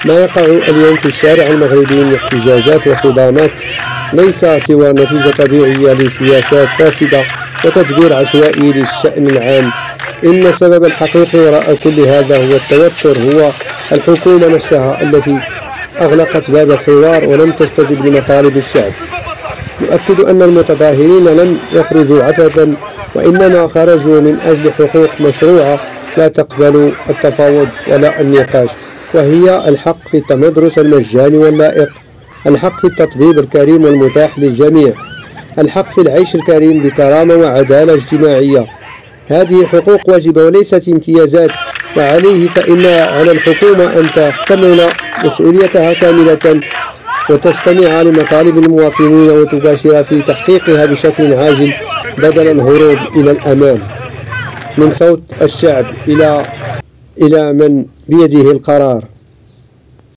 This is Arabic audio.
ما يقع اليوم في الشارع المغربي من احتجاجات وصدامات ليس سوى نتيجة طبيعية لسياسات فاسدة وتدبير عشوائي للشأن العام. إن السبب الحقيقي وراء كل هذا هو التوتر، هو الحكومة نفسها التي أغلقت باب الحوار ولم تستجب لمطالب الشعب. يؤكد أن المتظاهرين لم يخرجوا عبثا، وإنما خرجوا من أجل حقوق مشروعة لا تقبل التفاوض ولا النقاش، وهي الحق في التمدرس المجاني واللائق، الحق في التطبيب الكريم والمتاح للجميع، الحق في العيش الكريم بكرامة وعدالة اجتماعية. هذه حقوق واجبة وليست امتيازات، وعليه فإن على الحكومة أن تحتمل مسؤوليتها كاملة وتستمع لمطالب المواطنين وتباشر في تحقيقها بشكل عاجل بدل الهروب إلى الأمام. من صوت الشعب إلى من بيده القرار.